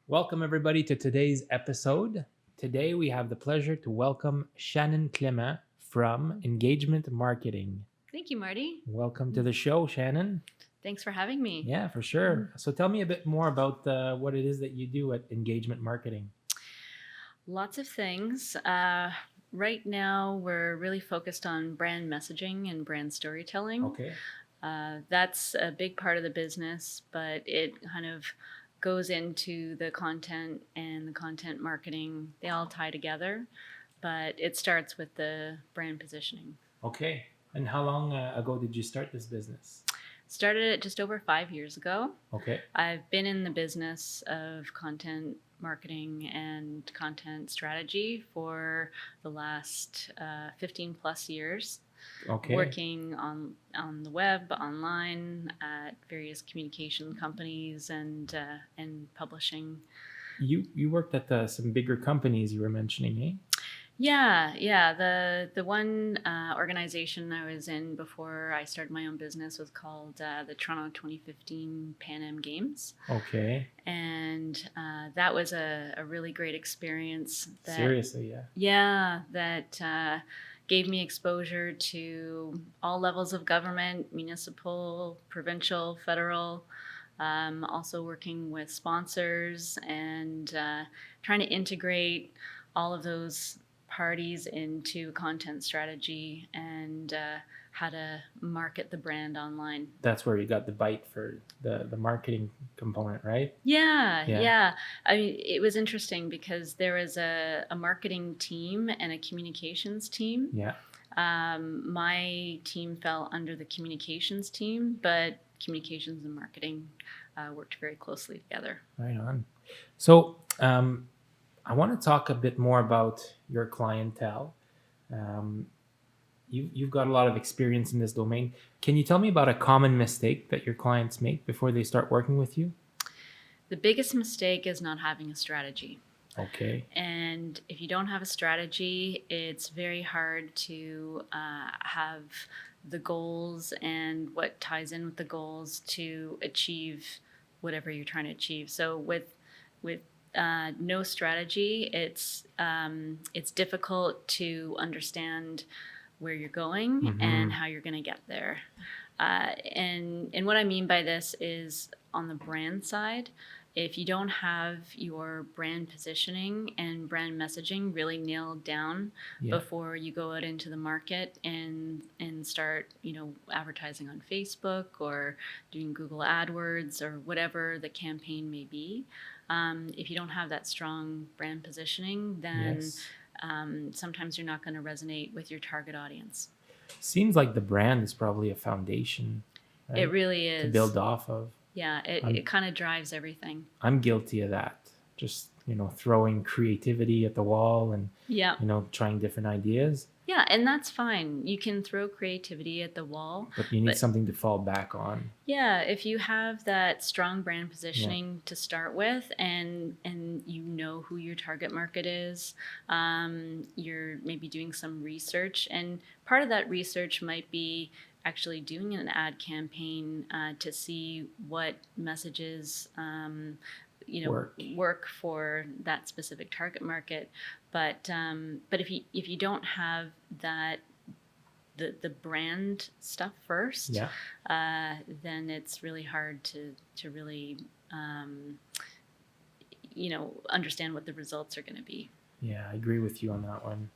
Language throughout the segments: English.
Welcome, everybody, to today's episode. Today, we have the pleasure to welcome Shannon Clement from Engagement Marketing. Thank you, Marty. Welcome to the show, Shannon. Thanks for having me. Yeah, for sure. So, tell me a bit more about what it is that you do at Engagement Marketing. Lots of things. Right now, we're really focused on brand messaging and brand storytelling. Okay. That's a big part of the business, but it kind of goes into the content and the content marketing. They all tie together, but it starts with the brand positioning. Okay. And how long ago did you start this business? Started it just over 5 years ago. Okay. I've been in the business of content marketing and content strategy for the last 15 plus years. Okay. Working on the web, online, at various communication companies and publishing. You worked at some bigger companies you were mentioning, eh? Yeah. The one organization I was in before I started my own business was called the Toronto 2015 Pan Am Games. Okay. And that was a really great experience. Seriously, yeah. Yeah, that gave me exposure to all levels of government, municipal, provincial, federal. Also working with sponsors and trying to integrate all of those parties into content strategy and how to market the brand online. That's where you got the bite for the marketing component, right? Yeah. I mean, it was interesting because there was a marketing team and a communications team. Yeah. My team fell under the communications team, but communications and marketing worked very closely together. Right on. So I want to talk a bit more about your clientele. Um, you've got a lot of experience in this domain. Can you tell me about a common mistake that your clients make before they start working with you? The biggest mistake is not having a strategy. Okay. And if you don't have a strategy, it's very hard to have the goals and what ties in with the goals to achieve whatever you're trying to achieve. So with no strategy, it's difficult to understand where you're going and how you're going to get there. And what I mean by this is on the brand side, if you don't have your brand positioning and brand messaging really nailed down before you go out into the market and start, advertising on Facebook or doing Google AdWords or whatever the campaign may be, if you don't have that strong brand positioning, then sometimes you're not going to resonate with your target audience. Seems like the brand is probably a foundation. Right? It really is. To build off of. Yeah, it kind of drives everything. I'm guilty of that. Just, throwing creativity at the wall and, trying different ideas. Yeah, and that's fine. You can throw creativity at the wall. But you need something to fall back on. Yeah, if you have that strong brand positioning to start with and you know who your target market is, you're maybe doing some research. And part of that research might be actually doing an ad campaign to see what messages work for that specific target market. But if you don't have that the brand stuff first, then it's really hard to really understand what the results are going to be. Yeah, I agree with you on that one.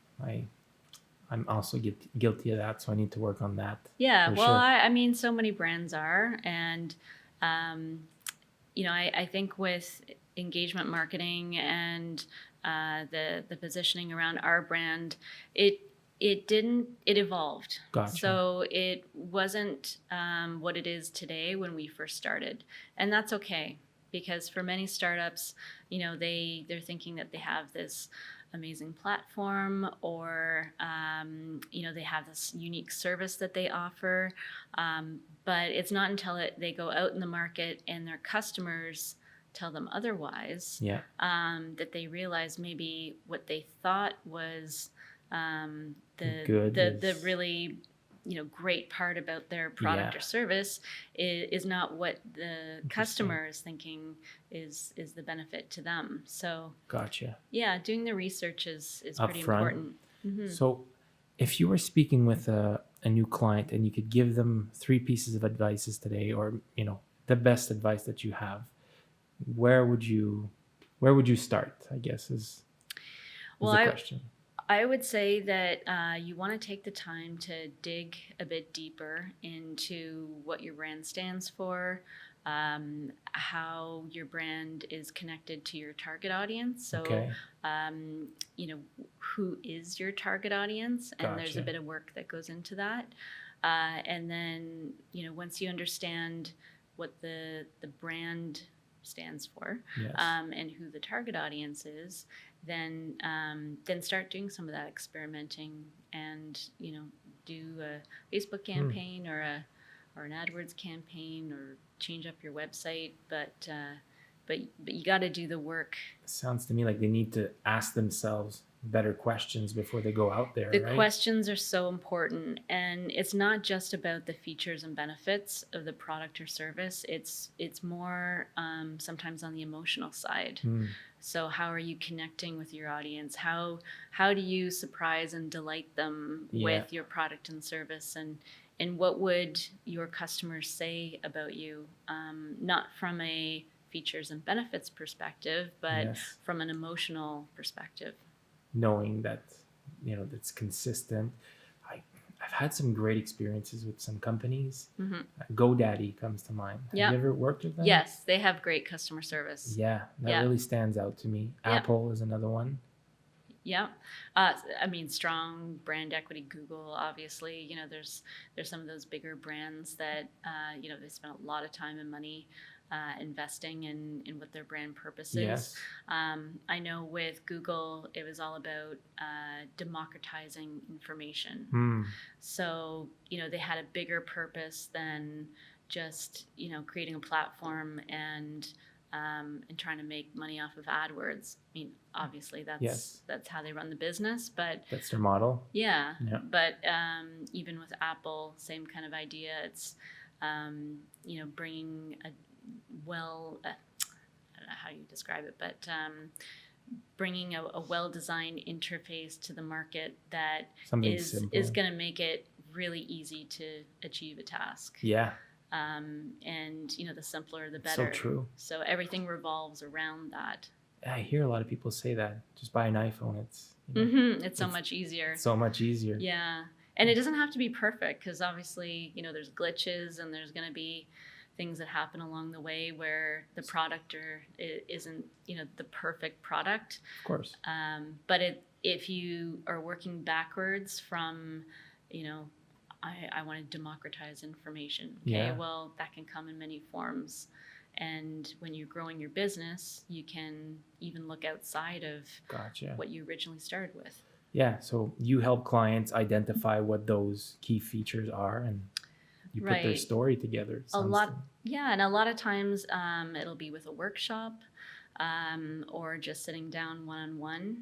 I'm also guilty of that, so I need to work on that. Yeah, well, sure. I mean, so many brands are, and I think with engagement marketing and the positioning around our brand, it evolved. Gotcha. So it wasn't what it is today when we first started, and that's okay, because for many startups, they're thinking that they have this amazing platform or they have this unique service that they offer, but it's not until they go out in the market and their customers tell them otherwise that they realize maybe what they thought was the really great part about their Yeah. product or service is not what the Interesting. customer is thinking is the benefit to them. So Gotcha. yeah, doing the research is Up pretty front. important. Hmm. So, if you were speaking with a new client and you could give them three pieces of advices today, or the best advice that you have, where would you start? I guess is Well, the I question. I would say that you want to take the time to dig a bit deeper into what your brand stands for, how your brand is connected to your target audience. So, Okay. um, who is your target audience? And there's a Gotcha. bit of work that goes into that. And then, once you understand what the brand stands for, Yes. and who the target audience is, then start doing some of that experimenting, and do a Facebook campaign or an AdWords campaign, or change up your website. But you got to do the work. Sounds to me like they need to ask themselves better questions before they go out there, The right? questions are so important, and it's not just about the features and benefits of the product or service. It's more sometimes on the emotional side. So how are you connecting with your audience? How do you surprise and delight them with your product and service? And what would your customers say about you? Not from a features and benefits perspective, but Yes. from an emotional perspective. Knowing that that's consistent. I've had some great experiences with some companies. Mm-hmm. GoDaddy comes to mind. Have Yep. you ever worked with them? Yes, they have great customer service. Yeah, that Yeah. really stands out to me. Yeah. Apple is another one. Yeah. Strong brand equity. Google, obviously, there's some of those bigger brands that, they spend a lot of time and money investing in what their brand purpose is. Yes. I know with Google, it was all about democratizing information. So, they had a bigger purpose than just, creating a platform and trying to make money off of AdWords. I mean, obviously that's how they run the business, but that's their model. Yeah. But even with Apple, same kind of idea. It's bringing a I don't know how you describe it, but bringing a well-designed interface to the market that is going to make it really easy to achieve a task. Yeah. And the simpler the better. So true. So everything revolves around that. I hear a lot of people say that. Just buy an iPhone. It's so much easier. So much easier. Yeah. And it doesn't have to be perfect, because obviously, there's glitches, and there's going to be things that happen along the way where the product isn't, the perfect product. Of course. But if you are working backwards from, I want to democratize information. Okay, Yeah. Well, that can come in many forms. And when you're growing your business, you can even look outside of what you originally started with. Yeah, so you help clients identify what those key features are, and you put their story together. And a lot of times it'll be with a workshop, or just sitting down one-on-one.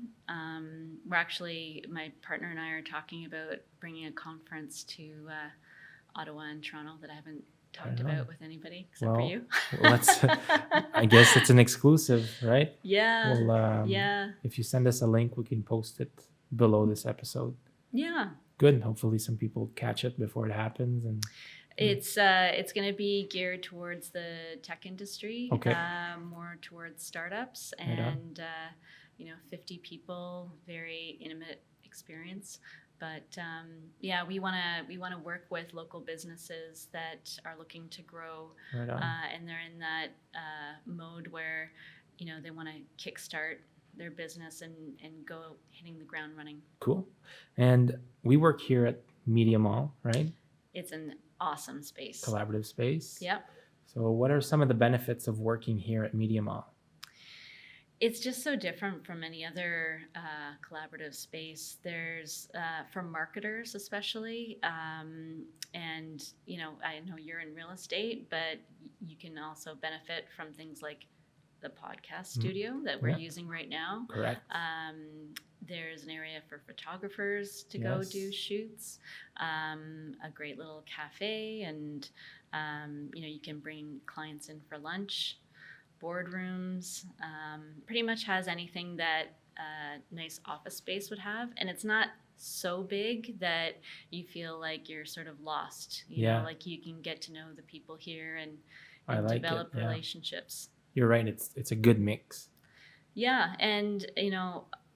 We're actually, my partner and I are talking about bringing a conference to Ottawa and Toronto that I haven't talked about with anybody except for you. I guess it's an exclusive, right? Yeah. Well, yeah. If you send us a link, we can post it below this episode. Yeah. Good. Hopefully some people catch it before it happens. And it's going to be geared towards the tech industry, more towards startups, and 50 people, very intimate experience. But we want to work with local businesses that are looking to grow, and they're in that mode where they want to kickstart their business and go hitting the ground running. Cool. And we work here at Media Mall, right? It's an awesome space. Collaborative space. Yep. So what are some of the benefits of working here at Media Mall? It's just so different from any other collaborative space. There's, for marketers especially, and, I know you're in real estate, but you can also benefit from things like the podcast studio that we're Yeah. using right now. Correct. There's an area for photographers to go Yes. do shoots, a great little cafe, and you can bring clients in for lunch, boardrooms, pretty much has anything that a nice office space would have. And it's not so big that you feel like you're sort of lost. Yeah. Like you can get to know the people here and I like it, develop yeah. relationships. You're right. It's a good mix. Yeah, and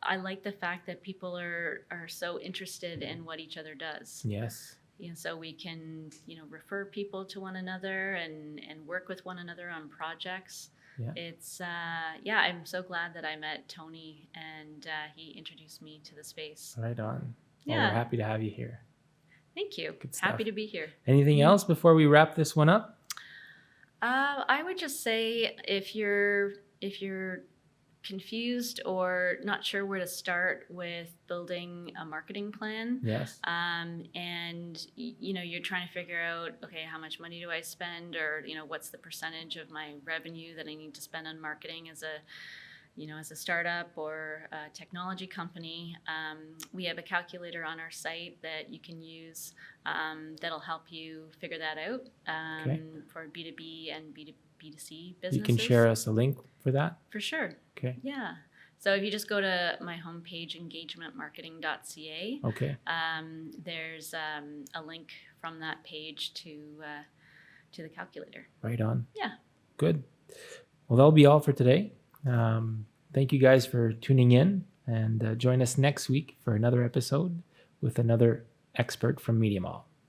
I like the fact that people are so interested in what each other does. Yes. So we can refer people to one another and work with one another on projects. Yeah. It's I'm so glad that I met Tony and he introduced me to the space. Right on. Well, Yeah. we're happy to have you here. Thank you. Good stuff. Happy to be here. Anything else before we wrap this one up? I would just say if you're confused or not sure where to start with building a marketing plan, Yes. and you're trying to figure out, okay, how much money do I spend, or what's the percentage of my revenue that I need to spend on marketing as a startup or a technology company. We have a calculator on our site that you can use that'll help you figure that out Okay. for B2B and B2C businesses. You can share us a link for that. For sure. Okay. Yeah. So if you just go to my homepage, engagementmarketing.ca, Okay. there's a link from that page to the calculator. Right on. Yeah. Good. Well, that'll be all for today. Thank you guys for tuning in, and join us next week for another episode with another expert from Media Mall.